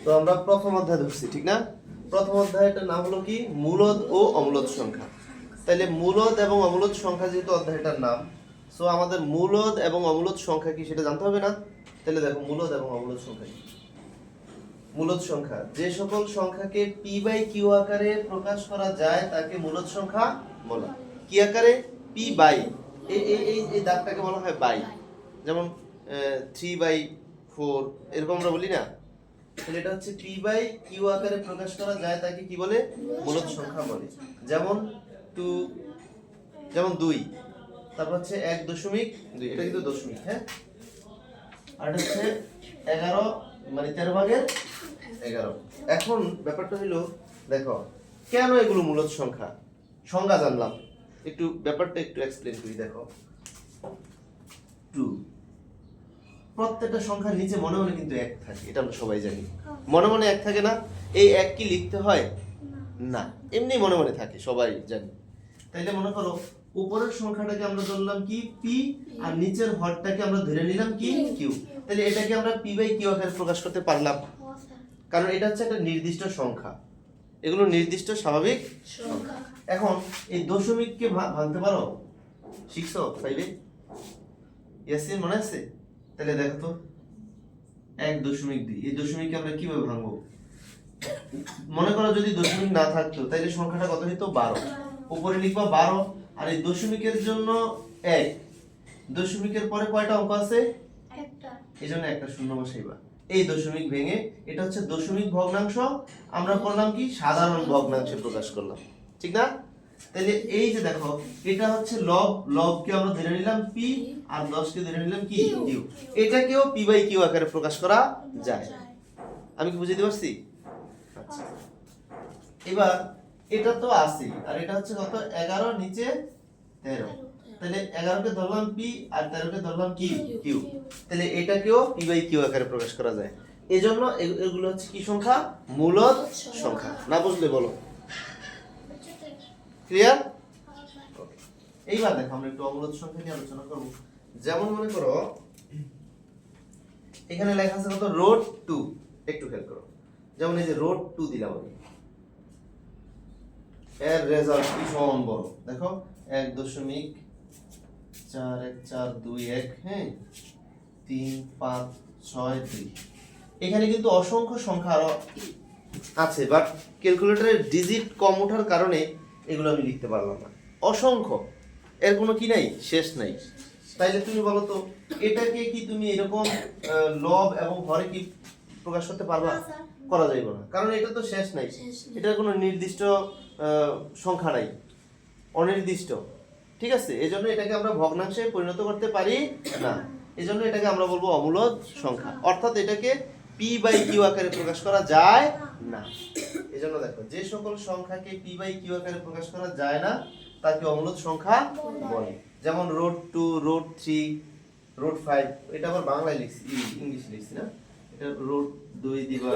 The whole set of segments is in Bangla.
তো আমরা প্রথম অধ্যায় ধরছি, ঠিক না? প্রথম অধ্যায়টার নাম হলো কি? মূলদ ও অমূলদ সংখ্যা। তাহলে মূলদ এবং অমূলদ সংখ্যা যেহেতু অধ্যায়টার নাম, সো আমাদের মূলদ এবং অমূলদ সংখ্যা কি সেটা জানতে হবে না? তাহলে দেখো মূলদ এবং অমূলদ সংখ্যা কি। মূলদ সংখ্যা, যে সকল সংখ্যাকে পি বাই কিউ আকারে প্রকাশ করা যায় তাকে মূলদ সংখ্যা বলা। কি আকারে? পি বাই, এই দাগটাকে বলা হয় বাই। যেমন 3/4 এরকম আমরা বলি না? তাহলে এটা হচ্ছে পি বাই কিউ আকারে প্রকাশ করা যায় তাকে কি বলে? মূলদ সংখ্যা বলে। যেমন 2, যেমন 2, তারপর হচ্ছে 1.2, এটা কিন্তু দশমিক, হ্যাঁ। আর এটা হচ্ছে 11, মানে 13/11। এখন ব্যাপারটা হলো, দেখো কেন এগুলো মূলদ সংখ্যা? সংজ্ঞা জানলাম, একটু ব্যাপারটা একটু এক্সপ্লেন করি। দেখো 2, প্রত্যেকটা সংখ্যার নিচে মনে মনে কিন্তু 1 থাকে, এটা আমরা সবাই জানি। মনে মনে 1 থাকে না? এই 1 কি লিখতে হয়? না, এমনি মনে মনে থাকে, সবাই জানি। তাইলে মনে করো উপরের সংখ্যাটাকে আমরা ধরলাম কি? পি, আর নিচের হরটাকে আমরা ধরে নিলাম কি? কিউ। তাহলে এটাকে আমরা পি বাই কিউ আকারে প্রকাশ করতে পারলাম, কারণ এটা হচ্ছে একটা নির্দিষ্ট সংখ্যা। এগুলো নির্দিষ্ট স্বাভাবিক সংখ্যা। এখন এই দশমিককে ভাঙতে পারো? শিখছো 5-এ? ইয়াসিন মনে আছে? তাহলে দেখো তো 1.2, এই দশমিককে আমরা কিভাবে ভাঙবো? মনে করো যদি দশমিক না থাকতো তাহলে সংখ্যাটা কত হতো? 12। উপরে লিখবা 12, আর এই দশমিকের জন্য 1। দশমিকের পরে কয়টা অঙ্ক আছে? একটা, এই জন্য একটা শূন্য বসাইবা। এই দশমিক ভেঙে এটা হচ্ছে দশমিক ভগ্নাংশ, আমরা করলাম কি? সাধারণ ভগ্নাংশে প্রকাশ করলাম, ঠিক না? তাহলে এই যে দেখো এটা হচ্ছে লব, লবকে আমরা ধরে নিলাম পি, আর 10 কে ধরে নিলাম কি? কিউ। এটাকেও পি বাই কিউ আকারে প্রকাশ করা যায়। আমি কি বুঝাতে পারছি? আচ্ছা, এবার এটা তো আছে, আর এটা হচ্ছে কত? 11 নিচে 13। তাহলে 11 কে ধরলাম পি, আর 13 কে ধরলাম কি? কিউ। তাহলে এটাকেও পি বাই কিউ আকারে প্রকাশ করা যায়। এজন্য এগুলো হচ্ছে কি সংখ্যা? মূলদ সংখ্যা। না বুঝলে বলো। ক্লিয়ার? এইবার দেখো আমরা একটু অমূলদ সংখ্যা নিয়ে আলোচনা করব। যেমন মনে করো এখানে লেখা আছে কত? √2। একটু খেয়াল করো, যেমন এই যে √2 দিলাম আমি, এর রেজাল্ট ভীষণ বড়। দেখো 1.4142, হ্যাঁ, 35662। এখানে কিন্তু অসংখ্য সংখ্যা আরো আছে, বাট ক্যালকুলেটরের ডিজিট কম ওঠার কারণে এগুলো আমি লিখতে পারলাম না। অসংখ্য, এর কোনো কি নাই? শেষ নাই। তাইলে তুমি বলো তো এটাকে কি তুমি এরকম লব এবং হরে কি প্রকাশ করতে পারবা? করা যাইব না, কারণ এটা তো শেষ নাই, এটার কোনো নির্দিষ্ট সংখ্যা নাই, অনির্দিষ্ট, ঠিক আছে? এজন্য এটাকে আমরা ভগ্নাংশে পরিণত করতে পারি না। এজন্য এটাকে আমরা বলবো অমূলদ সংখ্যা, অর্থাৎ এটাকে পি বাই কিউ আকারে প্রকাশ করা যায় না। এজন্য দেখো যে সকল সংখ্যাকে পি বাই কিউ আকারে প্রকাশ করা যায় না তাকে অমূলদ সংখ্যা বলে। যেমন √2, √3, √5, এটা আবার বাংলায় লিখছি, ইংলিশে লিখছি না। এটা √2 দিবা,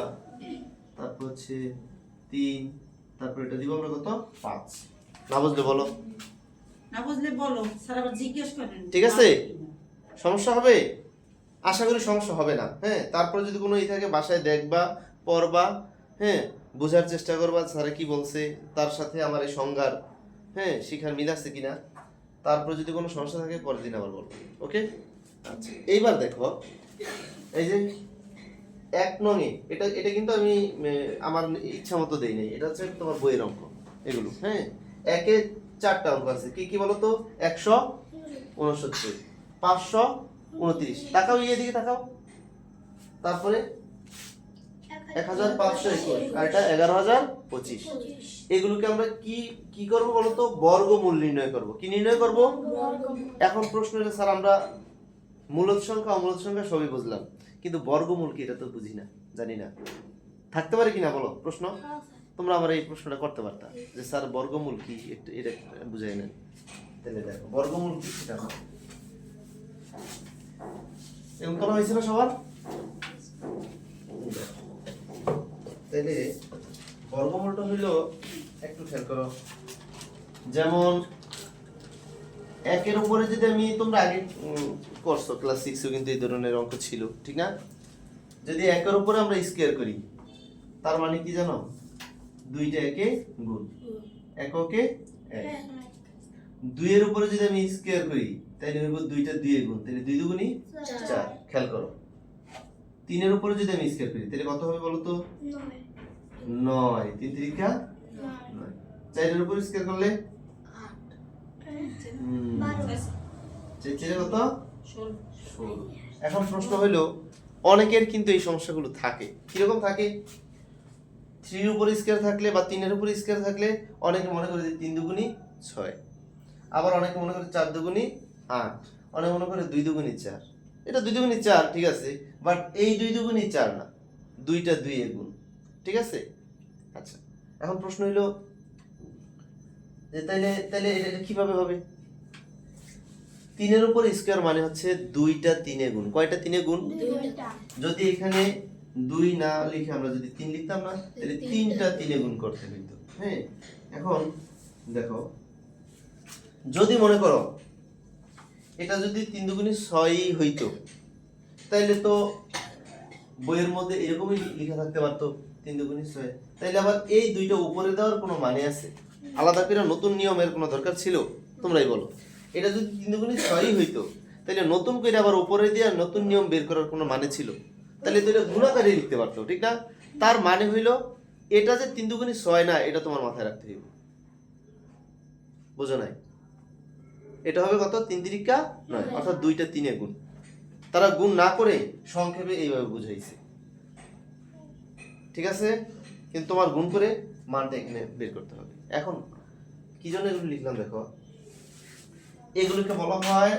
তারপর হচ্ছে 3, তারপর এটা দিব আমরা কত? 5। না বুঝলে বলো। না বুঝলে বলো, স্যার আবার জিজ্ঞেস করেন। ঠিক আছে? সমস্যা হবে? আশা করি সমস্যা হবে না, হ্যাঁ। তারপর যদি কোনো ই থাকে বাসায় দেখবা, পড়বা, হ্যাঁ, বোঝার চেষ্টা করবা স্যারে কি বলছে, তার সাথে আমার এই সংজ্ঞার, হ্যাঁ, শিখার মিল আছে কিনা। তারপর যদি কোনো সমস্যা থাকে পরের দিন আবার বলবো, ওকে? আচ্ছা, এইবার দেখো এই যে 1 নং-এ এটা কিন্তু আমি আমার ইচ্ছা মতো দেই নাই, এটা হচ্ছে তোমার বইয়ের অঙ্ক এগুলো, হ্যাঁ। 1-এ 4টা অঙ্ক আছে, কি কি বলো তো? 169, 529, তাকাও এদিকে তাকাও, তারপরে 1521, আর এটা 11025। এগুলোকে আমরা কি কি করব বলো তো? বর্গমূল নির্ণয় করব। কি নির্ণয় করব? এখন প্রশ্ন হলো স্যার আমরা মূলদ সংখ্যা অমূলদ সংখ্যা সবই বুঝলাম, কিন্তু বর্গমূল কি এটা তো বুঝি না, জানি না। থাকতে পারে কিনা বলো প্রশ্ন? তোমরা আমার এই প্রশ্নটা করতে পারতা যে স্যার বর্গমূল কি, এটা বুঝাই নেন। তাহলে দেখো বর্গমূল কি সেটা এরকম করা হয়েছে না সবার? তাহলে বর্গমূলটা হইলো, একটু খেয়াল করো, যেমন 1-এর উপরে যদি আমি, তোমরা আগে করছো ক্লাস 6-এও কিন্তু এই ধরনের অঙ্ক ছিল, ঠিক না? যদি 1-এর উপরে আমরা স্কয়ার করি, তার মানে কি জানো, দুইটা একে গুণ, এককে এক। 2 এর উপরে যদি আমি স্কয়ার করি তাহলে হইব দুইটা 2 এ গুণ, তাহলে 2 দুগুণী 4। খেয়াল করো, 3 এর উপরে যদি আমি স্কয়ার করি তাহলে কত হবে বলো তো? 9। 3 তিরিকা 9। 4 এর উপরে স্কয়ার করলে 4 কত? 16। এখন প্রশ্ন হলো, অনেকের কিন্তু এই সমস্যাগুলো থাকে। কিরকম থাকে? 3 এর উপরে স্কয়ার থাকলে বা 3 এর উপরে স্কয়ার থাকলে অনেকে মনে করে যে 3 দুগুণী 6, আবার অনেকে মনে করে 4 দুগুণী 8, অনেকে মনে করে 2 দুগুণী 4। এটা 2 দুগুণী 4 ঠিক আছে, বাট এই 2 দুগুণী 4 না, দুইটা 2 এর গুণ। ঠিক আছে? আচ্ছা, এখন প্রশ্ন হলো যে তাইলে তাইলে এটা কিভাবে হবে? 3 এর উপর স্কয়ার মানে হচ্ছে দুইটা 3 এ গুণ। কয়টা 3 এ গুণ? যদি এখানে 2 না লিখে আমরা যদি 3 লিখতাম না, তাহলে 3টা 3 এ গুণ করতে হইতো। হ্যাঁ, এখন দেখো, যদি মনে করো এটা যদি 3 দুগুণী 6 হইতো, তাইলে তো বইয়ের মধ্যে এরকমই লেখা থাকতে পারতো 3 দুগুণী 6। তাইলে আবার এই দুইটা উপরে দেওয়ার কোনো মানে আছে? আলাদা করে নতুন নিয়মের কোনো দরকার ছিল? তোমরাই বলো। এটা যদি 3 দুগুণী 6 হইতো, তাহলে নতুন করে আবার উপরে দিয়ে নতুন নিয়ম বের করার কোনো মানে ছিল? তাহলে তো এটা গুণাকারে লিখতে পারতো, ঠিক না? তার মানে হইলো এটা যে 3 দুগুণী 6 না, এটা তোমার মাথায় রাখতে হইব। বুঝো নাই? এটা হবে কত? 3 তিরিকা 9, অর্থাৎ দুইটা 3 এ গুণ। তারা গুণ না করে সংক্ষেপে এইভাবে বুঝাইছে। ঠিক আছে? কিন্তু তোমার গুণ করে মানটা এখানে বের করতে হবে। এখন কি জন্য এগুলো লিখলাম দেখো, এগুলোকে বলা হয়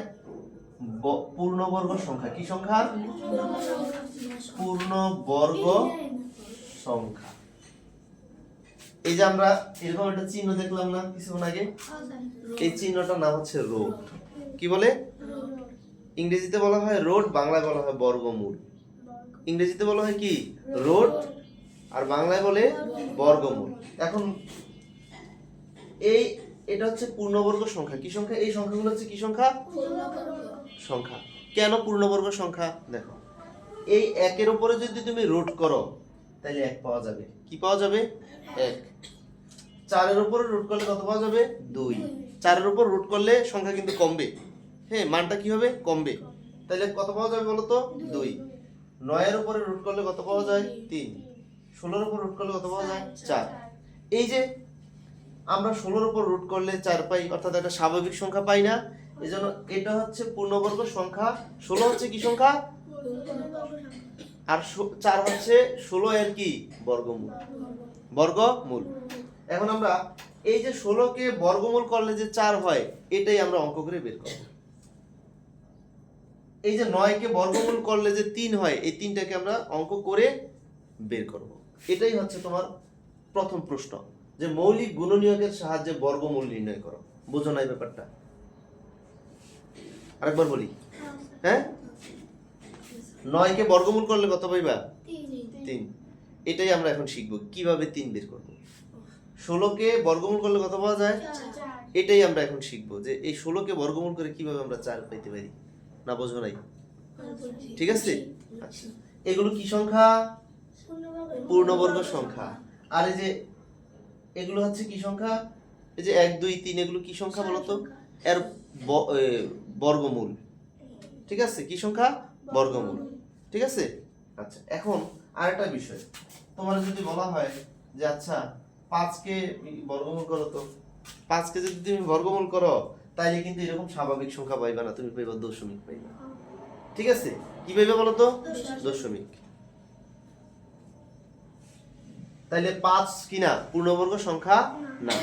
পূর্ণবর্গ সংখ্যা। কি সংখ্যা? পূর্ণবর্গ সংখ্যা। এই যে আমরা এরকম একটা চিহ্ন দেখলাম না কিছুক্ষণ আগে, এই চিহ্নটার নাম হচ্ছে রোড। কি বলে? ইংরেজিতে বলা হয় রোড, বাংলায় বলা হয় বর্গমূল। ইংরেজিতে বলা হয় কি? রোড, আর বাংলায় বলে বর্গমূল। এখন এটা হচ্ছে পূর্ণবর্গ সংখ্যা। কি সংখ্যা? এই সংখ্যাগুলো হচ্ছে কি সংখ্যা? সংখ্যা। কেন পূর্ণবর্গ সংখ্যা? দেখো, এই 1 এর উপরে যদি তুমি রুট করো তাহলে 1 পাওয়া যাবে। কি পাওয়া যাবে? 1। 4 এর উপরে রুট করলে কত পাওয়া যাবে? 2। 4 এর উপর রুট করলে সংখ্যা কিন্তু কমবে। হ্যাঁ, মানটা কি হবে? কমবে। তাহলে কত পাওয়া যাবে বলো তো? 2। 9 এর উপরে রুট করলে কত পাওয়া যায়? 3। 16 এর উপর রুট করলে কত পাওয়া যায়? 4। এই যে আমরা 16 এর উপর রুট করলে 4 পাই, অর্থাৎ একটা স্বাভাবিক সংখ্যা পাই না? এজন্য এটা হচ্ছে পূর্ণবর্গ সংখ্যা। 16 হচ্ছে কি সংখ্যা? আর 4 হচ্ছে 16 এর কি? বর্গমূল। বর্গমূল। এখন আমরা এই যে 16 কে বর্গমূল করলে যে 4 হয়, এটাই আমরা অঙ্ক করে বের করব। এই যে 9 কে বর্গমূল করলে যে 3 হয়, এই 3টাকে আমরা অঙ্ক করে বের করব। এটাই হচ্ছে তোমার প্রথম প্রশ্ন, যে মৌলিক গুণনীয়কের সাহায্যে বর্গমূল নির্ণয় করো। বুঝো না এই ব্যাপারটা? আরেকবার বলি। হ্যাঁ, 9 কে বর্গমূল করলে কত পাইবা? 3। এটাই আমরা এখন শিখব কিভাবে 3 বের করব। 16 কে বর্গমূল করলে কত পাওয়া যায়? 4। এটাই আমরা এখন শিখব, যে এই 16 কে বর্গমূল করে কিভাবে আমরা 4 পেতে পারি। না বুঝো নাই? ঠিক আছে? আচ্ছা, এগুলো কি সংখ্যা? পূর্ণবর্গ সংখ্যা। আর এই যে এগুলো হচ্ছে কি সংখ্যা? এই যে 1 2 3 এগুলো কি সংখ্যা বলো তো? এর বর্গমূল। ঠিক আছে? কি সংখ্যা? বর্গমূল। ঠিক আছে? আচ্ছা, এখন আরেকটা বিষয়, তোমার যদি বলা হয় যে আচ্ছা 5 কে বর্গমূল করো, তো 5 কে যদি তুমি বর্গমূল করো তাইলে কিন্তু এরকম স্বাভাবিক সংখ্যা পাইবা না, তুমি পাইবা দশমিক পাইবা। ঠিক আছে? কি পাইবা বলো তো? দশমিক। তাইলে 5 কি না? পূর্ণবর্গ সংখ্যা না।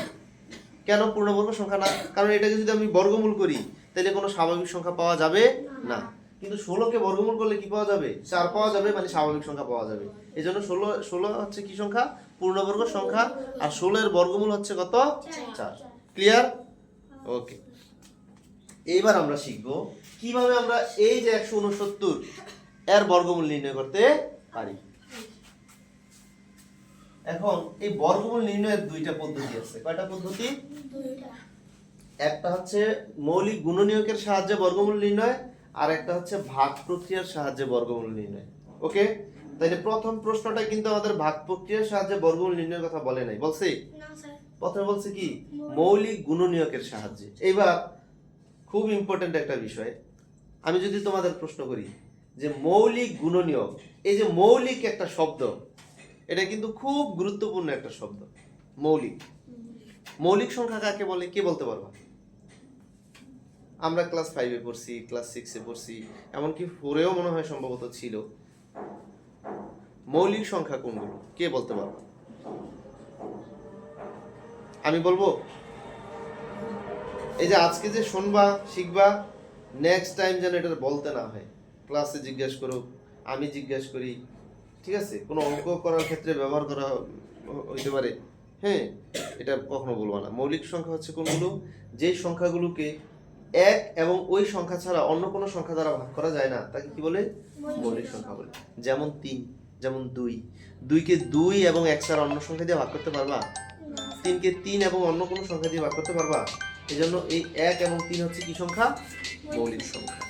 কেন পূর্ণবর্গ সংখ্যা না? কারণ এটাকে যদি আমি বর্গমূল করি তাহলে কোনো স্বাভাবিক সংখ্যা পাওয়া যাবে না। কিন্তু 16 কে বর্গমূল করলে কি পাওয়া যাবে? 4 পাওয়া যাবে, মানে স্বাভাবিক সংখ্যা পাওয়া যাবে। এজন্য 16 হচ্ছে কি সংখ্যা? পূর্ণবর্গ সংখ্যা। আর 16 এর বর্গমূল হচ্ছে কত? 4। ক্লিয়ার? ওকে। এইবার আমরা শিখব কিভাবে আমরা এই যে 169 এর বর্গমূল নির্ণয় করতে পারি। এখন এই বর্গমূল নির্ণয়ের দুইটা পদ্ধতি আছে। কয়টা পদ্ধতি? দুইটা। একটা হচ্ছে মৌলিক গুণনীয়কের সাহায্যে বর্গমূল নির্ণয়, আর একটা হচ্ছে ভাগ প্রক্রিয়ার সাহায্যে বর্গমূল নির্ণয়। ওকে, তাইলে প্রথম প্রশ্নটা কিন্তু আমাদের ভাগ প্রক্রিয়ার সাহায্যে বর্গমূল নির্ণয়ের কথা বলে নাই, বলছে? না স্যার। প্রথমে বলছে কি মৌলিক গুণনীয়কের সাহায্যে। এইবার খুব ইম্পর্টেন্ট একটা বিষয়, আমি যদি তোমাদের প্রশ্ন করি যে মৌলিক গুণনীয়ক, এই যে মৌলিক একটা শব্দ, এটা কিন্তু খুব গুরুত্বপূর্ণ একটা শব্দ। মৌলিক, মৌলিক সংখ্যা কাকে বলে কে বলতে পারবা? আমরা ক্লাস 5-এ পড়ছি, ক্লাস 6-এ পড়ছি, এমনকি 4-এও মনে হয় সম্ভবত ছিল। মৌলিক সংখ্যা কোনগুলো কে বলতে পারবা? আমি বলবো? এই যে আজকে যে শুনবা শিখবা, নেক্সট টাইম যেন এটা বলতে না হয়। ক্লাসে জিজ্ঞেস করো, আমি জিজ্ঞেস করি, ঠিক আছে? কোনো অঙ্ক করার ক্ষেত্রে ব্যবহার করা হইতে পারে। হ্যাঁ, এটা কখনো বলবো না। মৌলিক সংখ্যা হচ্ছে কোনগুলো? যেই সংখ্যাগুলোকে এক এবং ওই সংখ্যা ছাড়া অন্য কোনো সংখ্যা দ্বারা ভাগ করা যায় না, তাকে কি বলে? মৌলিক সংখ্যা বলে। যেমন 3, যেমন 2। 2কে 2 এবং 1 ছাড়া অন্য সংখ্যা দিয়ে ভাগ করতে পারবা? 3কে 3 এবং অন্য কোনো সংখ্যা দিয়ে ভাগ করতে পারবা? এই জন্য এই 1 এবং 3 হচ্ছে কি সংখ্যা? মৌলিক সংখ্যা।